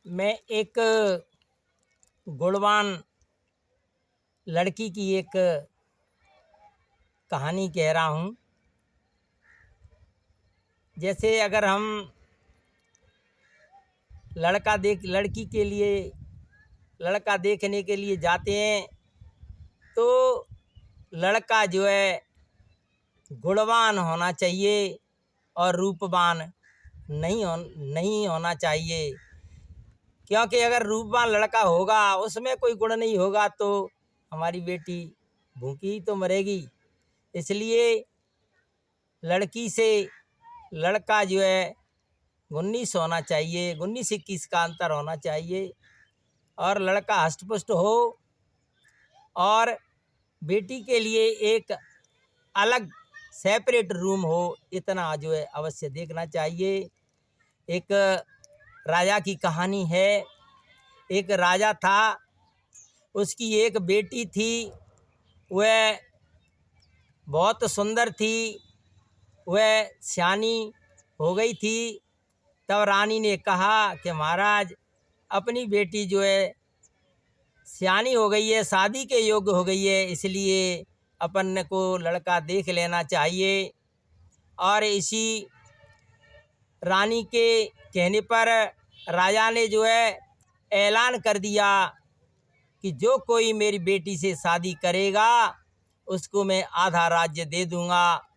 मैं एक गुणवान लड़की की एक कहानी कह रहा हूँ। जैसे अगर हम लड़का देखने के लिए जाते हैं तो लड़का जो है गुणवान होना चाहिए और रूपवान नहीं होना चाहिए। क्योंकि अगर रूपवान लड़का होगा उसमें कोई गुण नहीं होगा तो हमारी बेटी भूखी ही तो मरेगी। इसलिए लड़की से लड़का जो है 19 होना चाहिए, 19-21 का अंतर होना चाहिए और लड़का हष्ट-पुष्ट हो और बेटी के लिए एक अलग सेपरेट रूम हो, इतना जो है अवश्य देखना चाहिए। एक राजा की कहानी है। एक राजा था, उसकी एक बेटी थी, वह बहुत सुंदर थी, वह सयानी हो गई थी। तब रानी ने कहा कि महाराज अपनी बेटी जो है सयानी हो गई है, शादी के योग्य हो गई है, इसलिए अपन को लड़का देख लेना चाहिए। और इसी रानी के कहने पर राजा ने जो है ऐलान कर दिया कि जो कोई मेरी बेटी से शादी करेगा उसको मैं आधा राज्य दे दूंगा।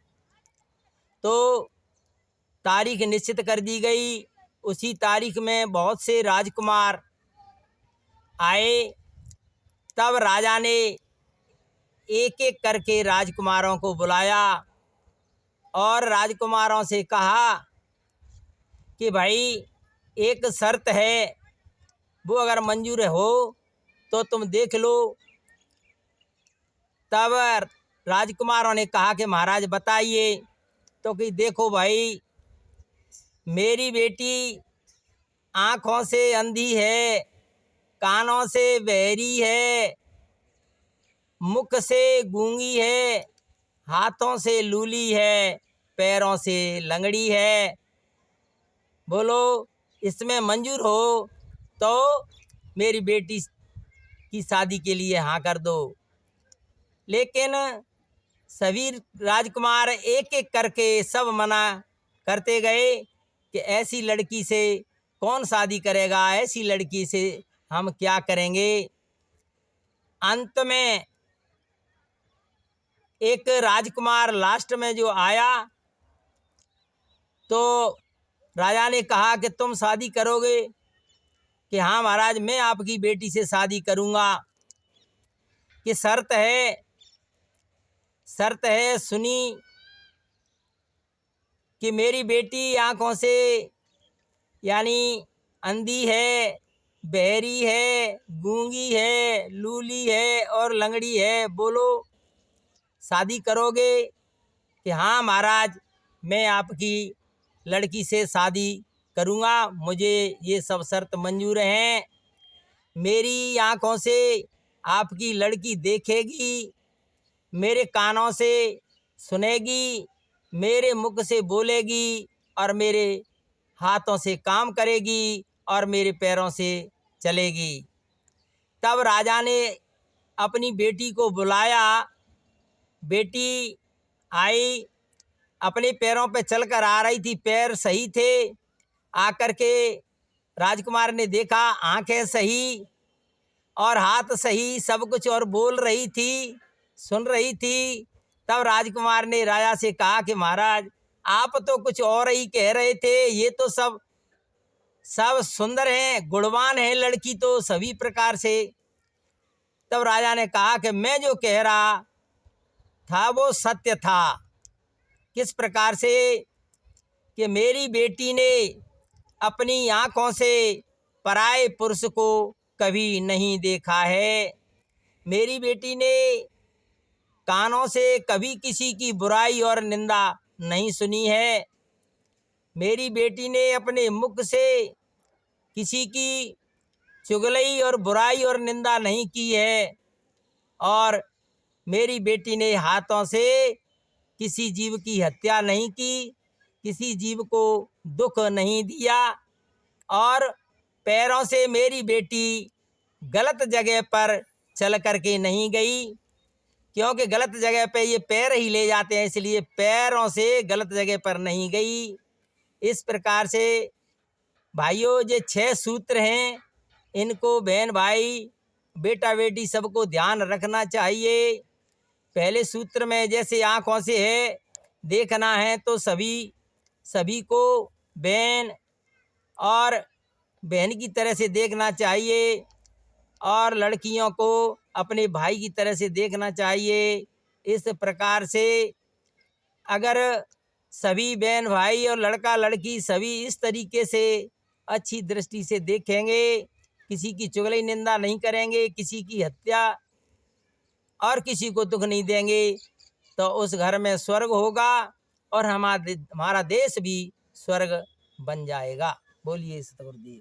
तो तारीख निश्चित कर दी गई। उसी तारीख में बहुत से राजकुमार आए। तब राजा ने एक एक करके राजकुमारों को बुलाया और राजकुमारों से कहा कि भाई एक शर्त है, वो अगर मंजूर हो तो तुम देख लो। तब राजकुमारों ने कहा कि महाराज बताइए। तो कि देखो भाई, मेरी बेटी आँखों से अंधी है, कानों से बहरी है, मुख से गूंगी है, हाथों से लूली है, पैरों से लंगड़ी है। बोलो इसमें मंजूर हो तो मेरी बेटी की शादी के लिए हाँ कर दो। लेकिन सभी राजकुमार एक एक करके सब मना करते गए कि ऐसी लड़की से कौन शादी करेगा, ऐसी लड़की से हम क्या करेंगे। अंत में एक राजकुमार लास्ट में जो आया तो राजा ने कहा कि तुम शादी करोगे? कि हाँ महाराज, मैं आपकी बेटी से शादी करूँगा। कि शर्त है सुनी कि मेरी बेटी आँखों से यानी अंधी है, बहरी है, गूंगी है, लूली है और लंगड़ी है। बोलो शादी करोगे? कि हाँ महाराज, मैं आपकी लड़की से शादी करूँगा, मुझे ये सब शर्त मंजूर हैं। मेरी आँखों से आपकी लड़की देखेगी, मेरे कानों से सुनेगी, मेरे मुख से बोलेगी और मेरे हाथों से काम करेगी और मेरे पैरों से चलेगी। तब राजा ने अपनी बेटी को बुलाया। बेटी आई, अपने पैरों पे चलकर आ रही थी, पैर सही थे। आकर के राजकुमार ने देखा आंखें सही और हाथ सही, सब कुछ, और बोल रही थी, सुन रही थी। तब राजकुमार ने राजा से कहा कि महाराज आप तो कुछ और ही कह रहे थे, ये तो सब सुंदर हैं, गुणवान है लड़की तो सभी प्रकार से। तब राजा ने कहा कि मैं जो कह रहा था वो सत्य था। किस प्रकार से? कि मेरी बेटी ने अपनी आँखों से पराये पुरुष को कभी नहीं देखा है। मेरी बेटी ने कानों से कभी किसी की बुराई और निंदा नहीं सुनी है। मेरी बेटी ने अपने मुख से किसी की चुगली और बुराई और निंदा नहीं की है। और मेरी बेटी ने हाथों से किसी जीव की हत्या नहीं की, किसी जीव को दुख नहीं दिया। और पैरों से मेरी बेटी गलत जगह पर चल करके नहीं गई, क्योंकि गलत जगह पे ये पैर ही ले जाते हैं, इसलिए पैरों से गलत जगह पर नहीं गई। इस प्रकार से भाइयों ये 6 सूत्र हैं, इनको बहन भाई बेटा बेटी सबको ध्यान रखना चाहिए। पहले सूत्र में जैसे आँखों से है देखना है तो सभी को बहन और बहन की तरह से देखना चाहिए, और लड़कियों को अपने भाई की तरह से देखना चाहिए। इस प्रकार से अगर सभी बहन भाई और लड़का लड़की सभी इस तरीके से अच्छी दृष्टि से देखेंगे, किसी की चुगली निंदा नहीं करेंगे, किसी की हत्या और किसी को दुख नहीं देंगे, तो उस घर में स्वर्ग होगा और हमारा देश भी स्वर्ग बन जाएगा। बोलिए सतगुरुदेव।